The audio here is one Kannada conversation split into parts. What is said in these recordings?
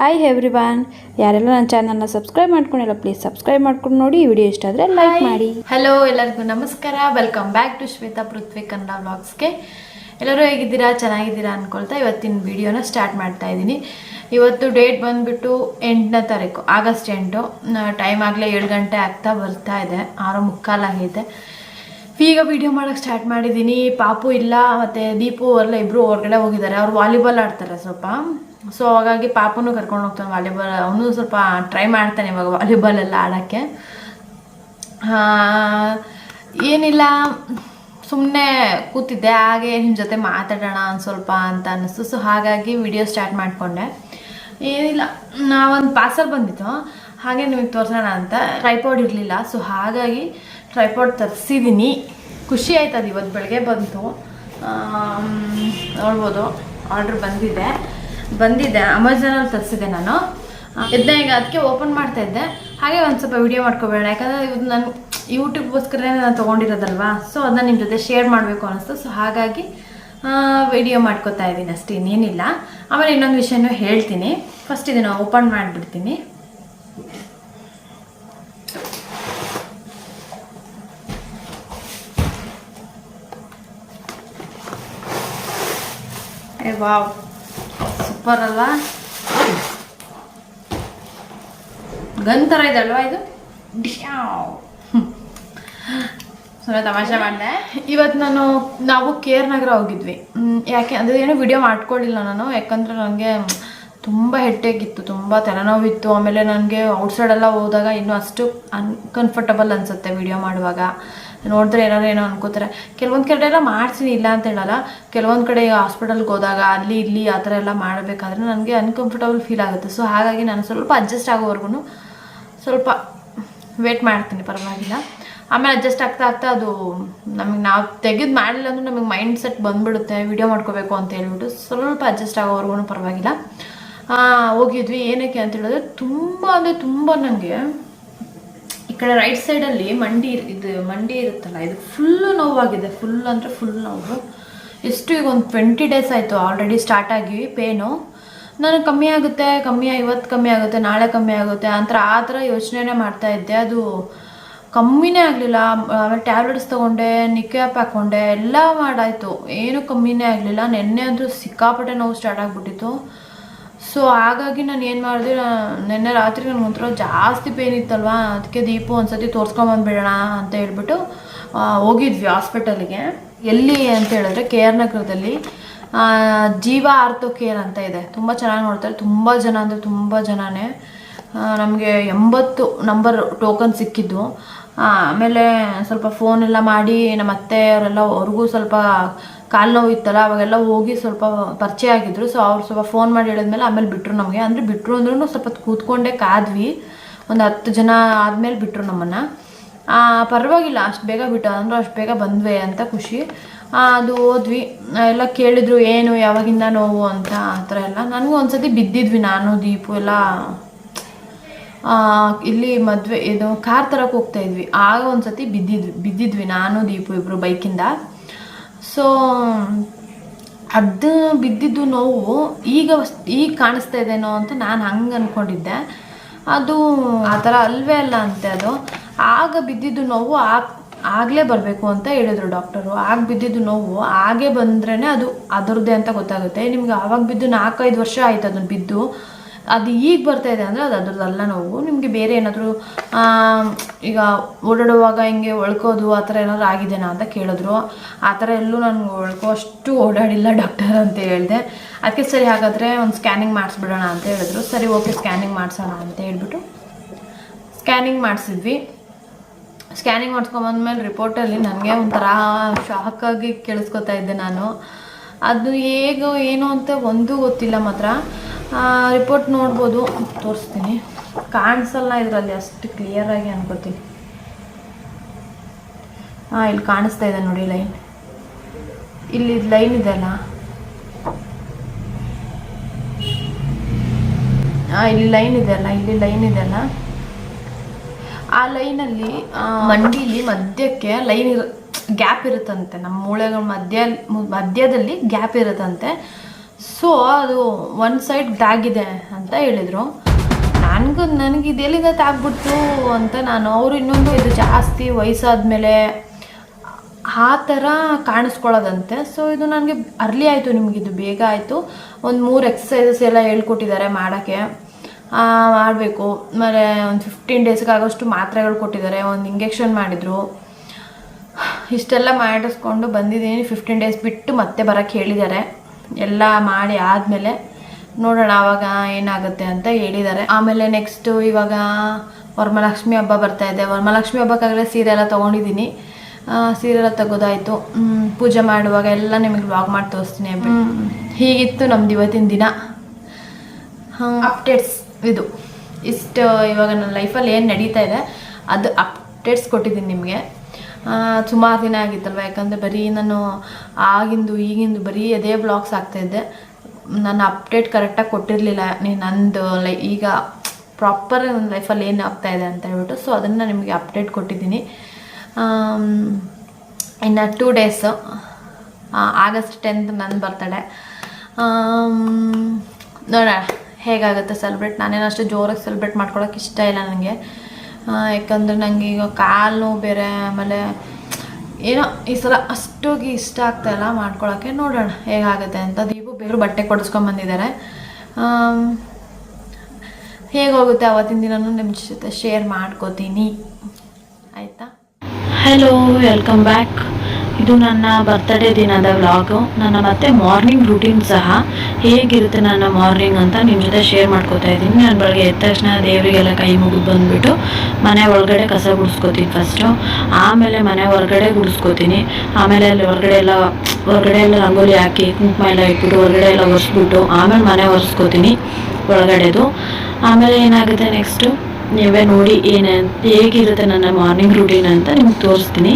ಹಾಯ್ ಎವ್ರಿವನ್, ಯಾರೆಲ್ಲ ನನ್ನ ಚಾನಲ್ನ ಸಬ್ಸ್ಕ್ರೈಬ್ ಮಾಡ್ಕೊಂಡಿಲ್ಲ ಪ್ಲೀಸ್ ಸಬ್ಸ್ಕ್ರೈಬ್ ಮಾಡ್ಕೊಂಡು ನೋಡಿ. ಈ ವಿಡಿಯೋ ಇಷ್ಟ ಆದರೆ ಲೈಕ್ ಮಾಡಿ. ಹಲೋ ಎಲ್ಲರಿಗೂ ನಮಸ್ಕಾರ, ವೆಲ್ಕಮ್ ಬ್ಯಾಕ್ ಟು ಶ್ವೇತಾ ಪೃಥ್ವಿ ಕನ್ನಡ ವ್ಲಾಗ್ಸ್ಗೆ. ಎಲ್ಲರೂ ಹೇಗಿದ್ದೀರಾ? ಚೆನ್ನಾಗಿದ್ದೀರಾ ಅಂದ್ಕೊಳ್ತಾ ಇವತ್ತಿನ ವಿಡಿಯೋನ ಸ್ಟಾರ್ಟ್ ಮಾಡ್ತಾ ಇದ್ದೀನಿ. ಇವತ್ತು ಡೇಟ್ ಬಂದುಬಿಟ್ಟು 8ನೇ ತಾರೀಕು, ಆಗಸ್ಟ್ 8. ಟೈಮ್ ಆಗಲೇ 7 ಗಂಟೆ ಆಗ್ತಾ ಬರ್ತಾ ಇದೆ, 6:45 ಆಗಿದೆ. ಈಗ ವಿಡಿಯೋ ಮಾಡೋಕ್ಕೆ ಸ್ಟಾರ್ಟ್ ಮಾಡಿದ್ದೀನಿ. ಪಾಪು ಇಲ್ಲ ಮತ್ತು ದೀಪು ಎಲ್ಲ ಇಬ್ಬರು ಹೊರಗಡೆ ಹೋಗಿದ್ದಾರೆ. ಅವ್ರು ವಾಲಿಬಾಲ್ ಆಡ್ತಾರೆ ಸ್ವಲ್ಪ. ಸೊ ಹಾಗಾಗಿ ಪಾಪನೂ ಕರ್ಕೊಂಡು ಹೋಗ್ತಾನೆ ವಾಲಿಬಾಲ್. ಅವನು ಸ್ವಲ್ಪ ಟ್ರೈ ಮಾಡ್ತಾನೆ ಇವಾಗ ವಾಲಿಬಾಲ್ ಎಲ್ಲ ಆಡೋಕ್ಕೆ. ಏನಿಲ್ಲ, ಸುಮ್ಮನೆ ಕೂತಿದ್ದೆ, ಹಾಗೆ ನಿಮ್ಮ ಜೊತೆ ಮಾತಾಡೋಣ ಸ್ವಲ್ಪ ಅಂತ ಅನ್ನಿಸ್ತು. ಸೊ ಹಾಗಾಗಿ ವಿಡಿಯೋ ಸ್ಟಾರ್ಟ್ ಮಾಡಿಕೊಂಡೆ. ಏನಿಲ್ಲ, ನಾವೊಂದು ಪಾರ್ಸಲ್ ಬಂದಿತ್ತು, ಹಾಗೆ ನಿಮಗೆ ತೋರಿಸೋಣ ಅಂತ. ಟ್ರೈಪಾಡ್ ಇರಲಿಲ್ಲ, ಸೊ ಹಾಗಾಗಿ ಟ್ರೈಪಾಡ್ ತರಿಸಿದ್ದೀನಿ. ಖುಷಿ ಆಯ್ತು, ಅದು ಇವತ್ತು ಬೆಳಗ್ಗೆ ಬಂತು. ನೋಡ್ಬೋದು, ಆರ್ಡ್ರ್ ಬಂದಿದೆ ಅಮೆಝಾನಲ್ಲಿ ತರಿಸಿದೆ ನಾನು. ಇದನ್ನ ಈಗ ಅದಕ್ಕೆ ಓಪನ್ ಮಾಡ್ತಾ ಇದ್ದೆ, ಹಾಗೆ ಒಂದು ಸ್ವಲ್ಪ ವಿಡಿಯೋ ಮಾಡ್ಕೊಬೇಡ. ಯಾಕಂದರೆ ಇದು ನಾನು ಯೂಟ್ಯೂಬ್ಗೋಸ್ಕರನೇ ನಾನು ತೊಗೊಂಡಿರೋದಲ್ವಾ. ಸೊ ಅದನ್ನ ನಿಮ್ಮ ಜೊತೆ ಶೇರ್ ಮಾಡಬೇಕು ಅನ್ನಿಸ್ತು. ಸೊ ಹಾಗಾಗಿ ವಿಡಿಯೋ ಮಾಡ್ಕೋತಾ ಇದ್ದೀನಿ ಅಷ್ಟೇ, ಇನ್ನೇನಿಲ್ಲ. ಆಮೇಲೆ ಇನ್ನೊಂದು ವಿಷಯನೂ ಹೇಳ್ತೀನಿ. ಫಸ್ಟ್ ಇದನ್ನು ಓಪನ್ ಮಾಡಿಬಿಡ್ತೀನಿ. ವಾವ್, ಸೂಪರ್ ಅಲ್ಲ? ಗನ್ ಥರ ಇದೆ ಅಲ್ವಾ ಇದು? ಸುಮ್ಮನೆ ತಮಾಷೆ ಮಾಡಿದೆ. ಇವತ್ತು ನಾವು ಕೇರ್ ನಗರ ಹೋಗಿದ್ವಿ. ಯಾಕೆ ಅಂದರೆ ಏನೋ ವಿಡಿಯೋ ಮಾಡ್ಕೊಳ್ಳಿಲ್ಲ ನಾನು, ಯಾಕಂದರೆ ನನಗೆ ತುಂಬ ಹೆಡ್ಡೇಕಿತ್ತು, ತುಂಬ ತಲೆನೋವಿತ್ತು. ಆಮೇಲೆ ನನಗೆ ಔಟ್ಸೈಡೆಲ್ಲ ಹೋದಾಗ ಇನ್ನೂ ಅಷ್ಟು ಅನ್ಕಂಫರ್ಟಬಲ್ ಅನಿಸುತ್ತೆ ವಿಡಿಯೋ ಮಾಡುವಾಗ. ನೋಡಿದ್ರೆ ಏನೋ ಅನ್ಕೋತಾರೆ. ಕೆಲವೊಂದು ಕಡೆ ಎಲ್ಲ ಮಾಡ್ತೀನಿ, ಇಲ್ಲ ಅಂತ ಹೇಳಲ್ಲ. ಕೆಲವೊಂದು ಕಡೆ ಹಾಸ್ಪಿಟಲ್ಗೆ ಹೋದಾಗ ಅಲ್ಲಿ ಇಲ್ಲಿ ಆ ಥರ ಎಲ್ಲ ಮಾಡಬೇಕಾದ್ರೆ ನನಗೆ ಅನ್ಕಂಫರ್ಟಬಲ್ ಫೀಲ್ ಆಗುತ್ತೆ. ಸೊ ಹಾಗಾಗಿ ನಾನು ಸ್ವಲ್ಪ ಅಡ್ಜಸ್ಟ್ ಆಗೋವರೆಗೂ ಸ್ವಲ್ಪ ವೇಟ್ ಮಾಡ್ತೀನಿ, ಪರವಾಗಿಲ್ಲ. ಆಮೇಲೆ ಅಡ್ಜಸ್ಟ್ ಆಗ್ತಾ ಅದು ನಮಗೆ ನಾವು ತೆಗೆದು ಮಾಡಲಿಲ್ಲ ಅಂದ್ರೆ ನಮಗೆ ಮೈಂಡ್ ಸೆಟ್ ಬಂದುಬಿಡುತ್ತೆ ವಿಡಿಯೋ ಮಾಡ್ಕೋಬೇಕು ಅಂತ ಹೇಳ್ಬಿಟ್ಟು. ಸ್ವಲ್ಪ ಅಡ್ಜಸ್ಟ್ ಆಗೋವರೆಗೂ ಪರವಾಗಿಲ್ಲ. ಹೋಗಿದ್ವಿ. ಏನಕ್ಕೆ ಅಂತ ಹೇಳಿದ್ರೆ ತುಂಬ ನನಗೆ ಈ ಕಡೆ ರೈಟ್ ಸೈಡಲ್ಲಿ ಮಂಡಿ ಇರುತ್ತಲ್ಲ, ಇದು ಫುಲ್ಲು ನೋವಾಗಿದೆ. ಫುಲ್ ನೋವು. ಎಷ್ಟು ಈಗ ಒಂದು 20 ಡೇಸ್ ಆಯಿತು ಆಲ್ರೆಡಿ ಸ್ಟಾರ್ಟ್ ಆಗಿ ಪೇನು. ನನಗೆ ಇವತ್ತು ಕಮ್ಮಿ ಆಗುತ್ತೆ, ನಾಳೆ ಕಮ್ಮಿ ಆಗುತ್ತೆ ಅಂತ ಆ ಥರ ಯೋಚನೆ ಮಾಡ್ತಾ ಇದ್ದೆ. ಅದು ಕಮ್ಮಿನೇ ಆಗಲಿಲ್ಲ. ಆಮೇಲೆ ಟ್ಯಾಬ್ಲೆಟ್ಸ್ ತೊಗೊಂಡೆ, ನಿಕ್ಯಾಪ್ ಹಾಕ್ಕೊಂಡೆ, ಎಲ್ಲ ಮಾಡಾಯಿತು, ಏನೂ ಕಮ್ಮಿನೇ ಆಗಲಿಲ್ಲ. ನೆನ್ನೆ ಅಂತೂ ಸಿಕ್ಕಾಪಟ್ಟೆ ನೋವು ಸ್ಟಾರ್ಟ್ ಆಗಿಬಿಟ್ಟಿತ್ತು. ಸೊ ಹಾಗಾಗಿ ನಾನು ಏನು ಮಾಡಿದೆ, ನಿನ್ನೆ ರಾತ್ರಿ ನನಗೊಂಥರ ಜಾಸ್ತಿ ಪೇನ್ ಇತ್ತಲ್ವ, ಅದಕ್ಕೆ ದೀಪು ಒಂದ್ಸತಿ ತೋರಿಸ್ಕೊಂಬಂದ್ಬಿಡೋಣ ಅಂತ ಹೇಳ್ಬಿಟ್ಟು ಹೋಗಿದ್ವಿ ಹಾಸ್ಪಿಟಲ್ಗೆ. ಎಲ್ಲಿ ಅಂತ ಹೇಳಿದ್ರೆ KR ನಗರದಲ್ಲಿ ಜೀವ ಆರ್ಥೋ ಕೇರ್ ಅಂತ ಇದೆ. ತುಂಬ ಚೆನ್ನಾಗಿ ನೋಡ್ತಾರೆ. ತುಂಬ ಜನ ಅಂದರೆ ತುಂಬ ಜನನೇ. ನಮಗೆ 80 ನಂಬರ್ ಟೋಕನ್ ಸಿಕ್ಕಿದ್ದು. ಆಮೇಲೆ ಸ್ವಲ್ಪ ಫೋನೆಲ್ಲ ಮಾಡಿ ನಮ್ಮ ಅತ್ತೆ ಅವರೆಲ್ಲ, ಅವ್ರಿಗೂ ಸ್ವಲ್ಪ ಕಾಲು ನೋವು ಇತ್ತಲ್ಲ, ಅವಾಗೆಲ್ಲ ಹೋಗಿ ಸ್ವಲ್ಪ ಪರಿಚಯ ಆಗಿದ್ರು. ಸೊ ಅವ್ರು ಸ್ವಲ್ಪ ಫೋನ್ ಮಾಡಿ ಹೇಳಿದ್ಮೇಲೆ ಆಮೇಲೆ ಬಿಟ್ಟರು ನಮಗೆ. ಅಂದರೆ ಬಿಟ್ಟರು ಅಂದ್ರೂ ಸ್ವಲ್ಪ ಕೂತ್ಕೊಂಡೇ ಕಾದ್ವಿ. ಒಂದು 10 ಜನ ಆದಮೇಲೆ ಬಿಟ್ಟರು ನಮ್ಮನ್ನು. ಪರವಾಗಿಲ್ಲ, ಅಷ್ಟು ಬೇಗ ಬಿಟ್ಟು ಅಂದ್ರೆ ಅಷ್ಟು ಬೇಗ ಬಂದ್ವಿ ಅಂತ ಖುಷಿ. ಅದು ಹೋದ್ವಿ. ಎಲ್ಲ ಕೇಳಿದ್ರು ಏನು ಯಾವಾಗಿಂದ ನೋವು ಅಂತ, ಆ ಥರ ಎಲ್ಲ. ನನಗೂ ಒಂದ್ಸತಿ ಬಿದ್ದಿದ್ವಿ, ನಾನು ದೀಪು ಎಲ್ಲ ಇಲ್ಲಿ ಮದುವೆ ಇದು ಕಾರ್ ತರಕ್ಕೆ ಹೋಗ್ತಾಯಿದ್ವಿ. ಆಗ ಒಂದ್ಸತಿ ಬಿದ್ದಿದ್ವಿ ನಾನು ದೀಪು ಇಬ್ಬರು ಬೈಕಿಂದ. ಸೊ ಅದು ಬಿದ್ದಿದ್ದು ನೋವು ಈಗ ಕಾಣಿಸ್ತಾ ಇದೇನೋ ಅಂತ ನಾನು ಹಂಗೆ ಅಂದ್ಕೊಂಡಿದ್ದೆ. ಅದು ಆ ಥರ ಅಲ್ವೇ ಅಲ್ಲ ಅಂತೆ. ಅದು ಆಗ ಬಿದ್ದಿದ್ದು ನೋವು ಆಗಲೇ ಬರಬೇಕು ಅಂತ ಹೇಳಿದರು ಡಾಕ್ಟರು. ಆಗ ಬಿದ್ದಿದ್ದು ನೋವು ಹಾಗೆ ಬಂದ್ರೇ ಅದು ಅದರದ್ದೇ ಅಂತ ಗೊತ್ತಾಗುತ್ತೆ. ನಿಮ್ಗೆ ಆವಾಗ ಬಿದ್ದು 4-5 ವರ್ಷ ಆಯಿತು ಅದನ್ನು ಬಿದ್ದು. ಅದು ಈಗ ಬರ್ತಾ ಇದೆ ಅಂದರೆ ಅದು ಅದ್ರದ್ದಲ್ಲ ನೋವು. ನಿಮಗೆ ಬೇರೆ ಏನಾದರೂ ಈಗ ಓಡಾಡುವಾಗ ಹಿಂಗೆ ಒಳ್ಕೋದು ಆ ಥರ ಏನಾದರೂ ಆಗಿದೆನಾ ಅಂತ ಕೇಳಿದ್ರು. ಆ ಥರ ಎಲ್ಲೂ ನಾನು ಅಷ್ಟು ಓಡಾಡಿಲ್ಲ ಡಾಕ್ಟರ್ ಅಂತ ಹೇಳಿದೆ. ಅದಕ್ಕೆ ಸರಿ, ಹಾಗಾದರೆ ಒಂದು ಸ್ಕ್ಯಾನಿಂಗ್ ಮಾಡಿಸ್ಬಿಡೋಣ ಅಂತ ಹೇಳಿದ್ರು. ಸರಿ, ಓಕೆ, ಸ್ಕ್ಯಾನಿಂಗ್ ಮಾಡಿಸೋಣ ಅಂತ ಹೇಳ್ಬಿಟ್ಟು ಸ್ಕ್ಯಾನಿಂಗ್ ಮಾಡಿಸಿದ್ವಿ. ಸ್ಕ್ಯಾನಿಂಗ್ ಮಾಡಿಸ್ಕೊಂಬಂದ್ಮೇಲೆ ರಿಪೋರ್ಟಲ್ಲಿ ನನಗೆ ಒಂಥರ ಶಾಕಾಗಿ ಕೇಳಿಸ್ಕೊತಾ ಇದ್ದೆ ನಾನು. ಅದು ಹೇಗೋ ಏನೋ ಅಂತ ಒಂದೂ ಗೊತ್ತಿಲ್ಲ. ಮಾತ್ರ ರಿಪೋರ್ಟ್ ನೋಡ್ಬೋದು, ತೋರಿಸ್ತೀನಿ. ಕಾಣಿಸಲ್ಲ ಇದರಲ್ಲಿ ಅಷ್ಟು ಕ್ಲಿಯರಾಗಿ ಅನ್ಕೋತೀನಿ. ಇಲ್ಲಿ ಕಾಣಿಸ್ತಾ ಇದೆ ನೋಡಿ, ಲೈನ್. ಇಲ್ಲಿ ಲೈನ್ ಇದೆಯಲ್ಲ, ಇಲ್ಲಿ ಲೈನ್ ಇದೆಯಲ್ಲ, ಆ ಲೈನಲ್ಲಿ ಮಂಡಿಲಿ ಮಧ್ಯಕ್ಕೆ ಗ್ಯಾಪ್ ಇರುತ್ತಂತೆ. ನಮ್ಮ ಮೂಳೆಗಳ ಮಧ್ಯದಲ್ಲಿ ಗ್ಯಾಪ್ ಇರುತ್ತಂತೆ. ಸೊ ಅದು ಒಂದು ಸೈಡ್ ತಾಗಿದೆ ಅಂತ ಹೇಳಿದರು. ನನಗೆ ಇದೆಲ್ಲಿಂದ ತಾಗ್ಬಿಡ್ತು ಅಂತ ಅವರು ಇನ್ನೊಂದು ಇದು ಜಾಸ್ತಿ ವಯಸ್ಸಾದ್ಮೇಲೆ ಆ ಥರ ಕಾಣಿಸ್ಕೊಳ್ಳೋದಂತೆ. ಸೊ ಇದು ನನಗೆ ಅರ್ಲಿ ಆಯಿತು, ನಿಮಗಿದು ಬೇಗ ಆಯಿತು. ಒಂದು 3 ಎಕ್ಸಸೈಸಸ್ ಎಲ್ಲ ಹೇಳ್ಕೊಟ್ಟಿದ್ದಾರೆ ಮಾಡೋಕ್ಕೆ, ಮಾಡಬೇಕು. ಆಮೇಲೆ ಒಂದು 15 ಡೇಸ್ಗಾಗೋಷ್ಟು ಮಾತ್ರೆಗಳು ಕೊಟ್ಟಿದ್ದಾರೆ, ಒಂದು ಇಂಜೆಕ್ಷನ್ ಮಾಡಿದರು. ಇಷ್ಟೆಲ್ಲ ಮಾಡಿಸ್ಕೊಂಡು ಬಂದಿದ್ದೀನಿ. 15 ಡೇಸ್ ಬಿಟ್ಟು ಮತ್ತೆ ಬರೋಕ್ಕೆ ಹೇಳಿದ್ದಾರೆ. ಎಲ್ಲ ಮಾಡಿ ಆದಮೇಲೆ ನೋಡೋಣ ಆವಾಗ ಏನಾಗುತ್ತೆ ಅಂತ ಹೇಳಿದ್ದಾರೆ. ಆಮೇಲೆ ನೆಕ್ಸ್ಟು ಇವಾಗ ವರಮಹಾಲಕ್ಷ್ಮಿ ಹಬ್ಬ ಬರ್ತಾಯಿದೆ. ವರಮಹಾಲಕ್ಷ್ಮಿ ಹಬ್ಬಕ್ಕಾಗಲೇ ಸೀರೆ ಎಲ್ಲ ತೊಗೊಂಡಿದ್ದೀನಿ. ಸೀರೆ ಎಲ್ಲ ತೆಗೋದಾಯಿತು. ಪೂಜೆ ಮಾಡುವಾಗ ಎಲ್ಲ ನಿಮಗೆ ವ್ಲಾಗ್ ಮಾಡಿ ತೋರಿಸ್ತೀನಿ. ಹೀಗಿತ್ತು ನಮ್ದು ಇವತ್ತಿನ ದಿನ ಅಪ್ಡೇಟ್ಸ್. ಇದು ಇಷ್ಟು ಇವಾಗ ನನ್ನ ಲೈಫಲ್ಲಿ ಏನು ನಡೀತಾ ಇದೆ ಅದು ಅಪ್ಡೇಟ್ಸ್ ಕೊಟ್ಟಿದ್ದೀನಿ ನಿಮಗೆ. ಸುಮಾರು ದಿನ ಆಗಿತ್ತಲ್ವ, ಯಾಕಂದರೆ ಬರೀ ನಾನು ಆಗಿಂದು ಈಗಿಂದು ಬರೀ ಅದೇ ವ್ಲಾಗ್ಸ್ ಆಗ್ತಾಯಿದ್ದೆ. ನನ್ನ ಅಪ್ಡೇಟ್ ಕರೆಕ್ಟಾಗಿ ಕೊಟ್ಟಿರಲಿಲ್ಲ ನಂದು ಈಗ ಪ್ರಾಪರ್ ನನ್ನ ಲೈಫಲ್ಲಿ ಏನು ಆಗ್ತಾಯಿದೆ ಅಂತ ಹೇಳ್ಬಿಟ್ಟು. ಸೊ ಅದನ್ನು ನಿಮಗೆ ಅಪ್ಡೇಟ್ ಕೊಟ್ಟಿದ್ದೀನಿ. ಇನ್ನು 2 ಡೇಸು ಆಗಸ್ಟ್ 10th ನನ್ನ ಬರ್ತಡೇ. ನೋಡೋಣ ಹೇಗಾಗುತ್ತೆ ಸೆಲೆಬ್ರೇಟ್. ನಾನೇನು ಅಷ್ಟು ಜೋರಾಗಿ ಸೆಲೆಬ್ರೇಟ್ ಮಾಡ್ಕೊಳ್ಳೋಕೆ ಇಷ್ಟ ಇಲ್ಲ ನನಗೆ, ಯಾಕಂದರೆ ನನಗೆ ಈಗ ಕಾಲು ನೋವು ಬೇರೆ. ಆಮೇಲೆ ಏನೋ ಈ ಸಲ ಅಷ್ಟೋಗಿ ಇಷ್ಟ ಆಗ್ತಾಯಿಲ್ಲ ಮಾಡ್ಕೊಳ್ಳೋಕ್ಕೆ. ನೋಡೋಣ ಹೇಗಾಗುತ್ತೆ ಅಂತ. ದೀಪು ಬೇರೆ ಬಟ್ಟೆ ಕೊಡಿಸ್ಕೊಂಬಂದಿದ್ದಾರೆ. ಹೇಗೋಗುತ್ತೆ ಅವತ್ತಿನ ದಿನನೂ ನಿಮ್ಮ ಜೊತೆ ಶೇರ್ ಮಾಡ್ಕೋತೀನಿ, ಆಯಿತಾ? Hello, welcome back. ಇದು ನನ್ನ ಬರ್ತಡೇ ದಿನದ ವ್ಲಾಗು. ನನ್ನ ಮತ್ತೆ ಮಾರ್ನಿಂಗ್ ರೂಟೀನ್ ಸಹ ಹೇಗಿರುತ್ತೆ ನನ್ನ ಮಾರ್ನಿಂಗ್ ಅಂತ ನಿಮ್ಮ ಜೊತೆ ಶೇರ್ ಮಾಡ್ಕೋತಾ ಇದ್ದೀನಿ. ನಾನು ಬೆಳಗ್ಗೆ ಎದ್ದ ತಕ್ಷಣ ದೇವರಿಗೆಲ್ಲ ಕೈ ಮುಗಿದು ಬಂದುಬಿಟ್ಟು ಮನೆ ಒಳಗಡೆ ಕಸ ಗುಡಿಸ್ಕೋತೀನಿ ಫಸ್ಟು. ಆಮೇಲೆ ಮನೆ ಹೊರಗಡೆ ಗುಡಿಸ್ಕೋತೀನಿ. ಆಮೇಲೆ ಅಲ್ಲಿ ಹೊರಗಡೆ ಎಲ್ಲ ರಂಗೋಲಿ ಹಾಕಿ ಕುಂಕುಮ ಎಲ್ಲ ಇಟ್ಬಿಟ್ಟು ಹೊರಗಡೆ ಎಲ್ಲ ಒರೆಸ್ಬಿಟ್ಟು ಆಮೇಲೆ ಮನೆ ಒರೆಸ್ಕೋತೀನಿ ಒಳಗಡೆದು. ಆಮೇಲೆ ಏನಾಗುತ್ತೆ ನೆಕ್ಸ್ಟು ನೀವೇ ನೋಡಿ ಹೇಗಿರುತ್ತೆ ನನ್ನ ಮಾರ್ನಿಂಗ್ ರೂಟೀನ್ ಅಂತ ನಿಮ್ಗೆ ತೋರಿಸ್ತೀನಿ.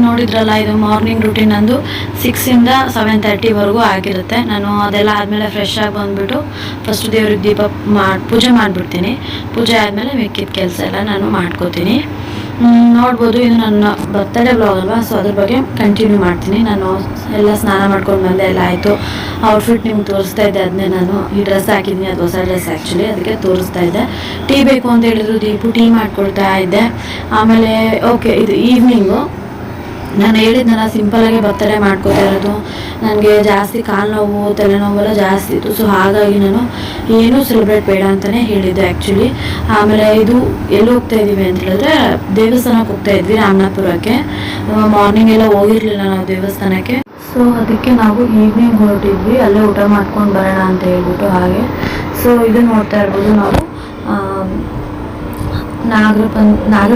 ನೋಡಿದ್ರಲ್ಲ, ಇದು ಮಾರ್ನಿಂಗ್ ರೂಟೀನ್ ನಂದು 6 ಇಂದ 7:30ವರೆಗೂ ಆಗಿರುತ್ತೆ. ನಾನು ಅದೆಲ್ಲ ಆದಮೇಲೆ ಫ್ರೆಶ್ ಆಗಿ ಬಂದುಬಿಟ್ಟು ಫಸ್ಟ್ ದೇವ್ರಿಗೆ ದೀಪ ಪೂಜೆ ಮಾಡಿಬಿಡ್ತೀನಿ. ಪೂಜೆ ಆದಮೇಲೆ ಮಿಕ್ಕಿದ ಕೆಲಸ ಎಲ್ಲ ನಾನು ಮಾಡ್ಕೋತೀನಿ. ನೋಡ್ಬೋದು, ಇದು ನನ್ನ ಬರ್ತಡೇ ಬ್ಲಾಗ್ ಅಲ್ವಾ, ಸೊ ಅದ್ರ ಬಗ್ಗೆ ಕಂಟಿನ್ಯೂ ಮಾಡ್ತೀನಿ. ನಾನು ಎಲ್ಲ ಸ್ನಾನ ಮಾಡ್ಕೊಂಡು ಬಂದೆ, ಎಲ್ಲ ಆಯಿತು. ಔಟ್ಫಿಟ್ ನಿಮ್ಗೆ ತೋರಿಸ್ತಾ ಇದ್ದೆ, ಅದನ್ನೇ ನಾನು ಈ ಡ್ರೆಸ್ ಹಾಕಿದ್ದೀನಿ, ಅದು ಹೊಸ ಡ್ರೆಸ್ ಆ್ಯಕ್ಚುಲಿ, ಅದಕ್ಕೆ ತೋರಿಸ್ತಾ ಇದ್ದೆ. ಟೀ ಬೇಕು ಅಂತ ಹೇಳಿದ್ರು, ದೀಪು ಟೀ ಮಾಡ್ಕೊಳ್ತಾ ಇದ್ದೆ. ಆಮೇಲೆ ಓಕೆ, ಇದು ಈವ್ನಿಂಗು ನಾನು ಹೇಳಿದ್ನಲ್ಲ ಸಿಂಪಲಾಗಿ ಬರ್ತಡೇ ಮಾಡ್ಕೋತಾ ಇರೋದು. ನನಗೆ ಜಾಸ್ತಿ ಕಾಲು ನೋವು ತಲೆನೋವೆಲ್ಲ ಜಾಸ್ತಿ ಇತ್ತು. ಸೊ ಹಾಗಾಗಿ ನಾನು ಏನೂ ಸೆಲೆಬ್ರೇಟ್ ಬೇಡ ಅಂತಲೇ ಹೇಳಿದ್ದೆ ಆ್ಯಕ್ಚುಲಿ. ಆಮೇಲೆ ಇದು ಎಲ್ಲಿ ಹೋಗ್ತಾ ಇದ್ದೀವಿ ಅಂತ ಹೇಳಿದ್ರೆ ದೇವಸ್ಥಾನಕ್ಕೆ ಹೋಗ್ತಾ ಇದ್ವಿ, ರಾಮನಾಥಪುರಕ್ಕೆ. ಮಾರ್ನಿಂಗ್ ಎಲ್ಲ ಹೋಗಿರಲಿಲ್ಲ ನಾವು ದೇವಸ್ಥಾನಕ್ಕೆ. ಸೊ ಅದಕ್ಕೆ ನಾವು ಈವ್ನಿಂಗ್ ಹೊರಟಿದ್ವಿ, ಅಲ್ಲೇ ಊಟ ಮಾಡ್ಕೊಂಡು ಬರೋಣ ಅಂತ ಹೇಳ್ಬಿಟ್ಟು. ಹಾಗೆ ಸೊ ಇದು ನೋಡ್ತಾ ಇರ್ಬೋದು, ನಾವು ನಾಗರ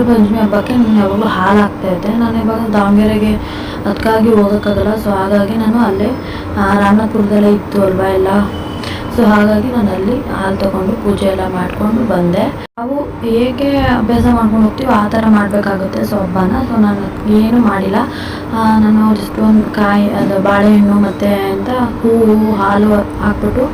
ಪಂಚಮಿ ಹಬ್ಬಕ್ಕೆ ನಾನು ಯಾವಾಗಲೂ ಹಾಲು ಹಾಕ್ತಾಯಿದ್ದೆ. ನಾನು ಇವಾಗ ದಾವಣಗೆರೆಗೆ ಅದಕ್ಕಾಗಿ ಹೋಗೋಕ್ಕಾಗಲ್ಲ. ಸೊ ಹಾಗಾಗಿ ನಾನು ಅಲ್ಲೇ ರಾಮನಾಥಪುರದಲ್ಲೇ ಇತ್ತು ಅಲ್ವಾ ಎಲ್ಲ. ಸೊ ಹಾಗಾಗಿ ನಾನು ಅಲ್ಲಿ ಹಾಲು ತೊಗೊಂಡು ಪೂಜೆ ಎಲ್ಲ ಮಾಡಿಕೊಂಡು ಬಂದೆ. ನಾವು ಹೇಗೆ ಅಭ್ಯಾಸ ಮಾಡ್ಕೊಂಡು ಹೋಗ್ತೀವಿ ಆ ಥರ ಮಾಡಬೇಕಾಗುತ್ತೆ ಸೊ ಹಬ್ಬನ. ಸೊ ನಾನು ಏನೂ ಮಾಡಿಲ್ಲ. ನಾನು ಜಸ್ಟ್ ಒಂದು ಕಾಯಿ, ಅದು ಬಾಳೆಹಣ್ಣು ಮತ್ತು ಅಂತ ಹೂವು ಹಾಲು ಹಾಕ್ಬಿಟ್ಟು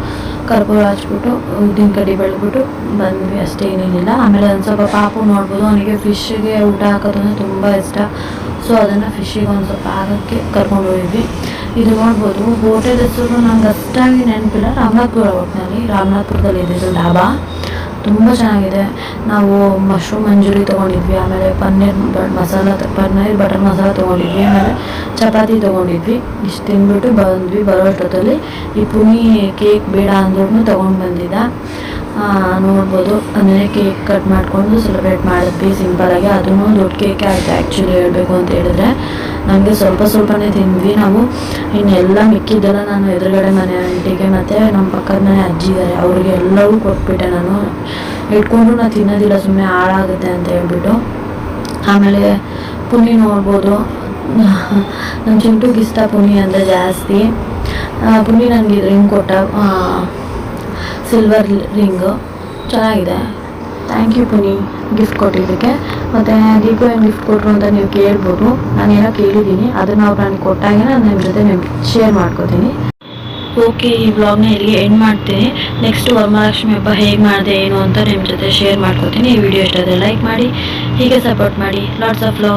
ಕರ್ಪೂರ ಹಚ್ಬಿಟ್ಟು ಉದ್ದಿನ ಕಡ್ಡಿ ಬೆಳೆದ್ಬಿಟ್ಟು ಬಂದ್ವಿ, ಅಷ್ಟೇ, ಏನೇನಿಲ್ಲ. ಆಮೇಲೆ ಒಂದು ಸ್ವಲ್ಪ ಪಾಪು ನೋಡ್ಬೋದು, ಅವನಿಗೆ ಫಿಶ್ಗೆ ಊಟ ಹಾಕೋದು ಅಂದರೆ ತುಂಬ ಇಷ್ಟ. ಸೊ ಅದನ್ನು ಫಿಶ್ಶಿಗೆ ಒಂದು ಸ್ವಲ್ಪ ಆಗಕ್ಕೆ ಕರ್ಕೊಂಡು ಹೋಗಿದ್ವಿ. ಇದು ನೋಡ್ಬೋದು, ಹೋಟೆಲ್ ಹೆಸರು ನಂಗೆ ಅಷ್ಟಾಗಿ ನೆನಪಿಲ್ಲ. ರಾಮನಾಥಪುರದಲ್ಲಿ ಇದ್ದಿದ್ದು ಢಾಬಾ, ತುಂಬ ಚೆನ್ನಾಗಿದೆ. ನಾವು ಮಶ್ರೂಮ್ ಮಂಚೂರಿ ತೊಗೊಂಡಿದ್ವಿ, ಆಮೇಲೆ ಪನ್ನೀರ್ ಬಟರ್ ಮಸಾಲ ತೊಗೊಂಡಿದ್ವಿ, ಆಮೇಲೆ ಚಪಾತಿ ತೊಗೊಂಡಿದ್ವಿ. ಇಷ್ಟು ತಿಂದ್ಬಿಟ್ಟು ಬಂದ್ವಿ. ಬರೋ ಅಷ್ಟೊತ್ತಲ್ಲಿ ಈ ಪುನಿ ಕೇಕ್ ಬೇಡ ಅಂದ್ರೂ ತೊಗೊಂಡು ಬಂದಿದ್ದ. ನೋಡ್ಬೋದು. ಅಂದರೆ ಕೇಕ್ ಕಟ್ ಮಾಡಿಕೊಂಡು ಸೆಲೆಬ್ರೇಟ್ ಮಾಡಿದ್ವಿ ಸಿಂಪಲಾಗಿ. ಅದನ್ನು ದೊಡ್ಡ ಕೇಕ್ ಆಯಿತು ಆ್ಯಕ್ಚುಲಿ ಹೇಳಬೇಕು ಅಂತ ಹೇಳಿದ್ರೆ. ನಮಗೆ ಸ್ವಲ್ಪನೇ ತಿಂದ್ವಿ ನಾವು. ಇನ್ನೆಲ್ಲ ಮಿಕ್ಕಿದ್ದೆಲ್ಲ ನಾನು ಎದುರುಗಡೆ ಮನೆ ಆಂಟಿಗೆ ಮತ್ತು ನಮ್ಮ ಪಕ್ಕದ ಮನೆ ಅಜ್ಜಿ ಇದ್ದಾರೆ ಅವ್ರಿಗೆ ಎಲ್ಲವೂ ಕೊಟ್ಬಿಟ್ಟೆ. ನಾನು ಇಟ್ಕೊಂಡು ನಾನು ತಿನ್ನೋದಿಲ್ಲ, ಸುಮ್ಮನೆ ಹಾಳಾಗುತ್ತೆ ಅಂತ ಹೇಳ್ಬಿಟ್ಟು. ಆಮೇಲೆ ಪುನಿ ನೋಡ್ಬೋದು. ನನ್ನ ಚಿಂಟುಗೆ ಇಷ್ಟ ಪುನಿ ಅಂದರೆ ಜಾಸ್ತಿ. ಪುನಿ ನನಗೆ ರಿಂಗ್ ಕೊಟ್ಟ, ಸಿಲ್ವರ್ ರಿಂಗು ಚೆನ್ನಾಗಿದೆ. ಥ್ಯಾಂಕ್ ಯು ಪುನಿ ಗಿಫ್ಟ್ ಕೊಟ್ಟಿದ್ದಕ್ಕೆ. ಮತ್ತು ದೀಪು ಏನು ಗಿಫ್ಟ್ ಕೊಟ್ಟರು ಅಂತ ನೀವು ಕೇಳ್ಬೋದು. ನಾನೇನೋ ಕೇಳಿದ್ದೀನಿ, ಅದನ್ನು ಅವ್ರು ನನಗೆ ಕೊಟ್ಟಾಗ ನಾನು ನಿಮ್ಮ ಜೊತೆ ನಿಮ್ಗೆ ಶೇರ್ ಮಾಡ್ಕೋತೀನಿ. ಓಕೆ, ಈ ವ್ಲಾಗ್ನ ಇಲ್ಲಿಗೆ ಎಂಡ್ ಮಾಡ್ತೀನಿ. ನೆಕ್ಸ್ಟ್ ವರಮಹಾಲಕ್ಷ್ಮಿ ಹಬ್ಬ ಹೇಗೆ ಮಾಡಿದೆ ಏನು ಅಂತ ನಿಮ್ಮ ಜೊತೆ ಶೇರ್ ಮಾಡ್ಕೋತೀನಿ. ಈ ವಿಡಿಯೋ ಇಷ್ಟ ಆದರೆ ಲೈಕ್ ಮಾಡಿ, ಹೀಗೆ ಸಪೋರ್ಟ್ ಮಾಡಿ. Lots of love.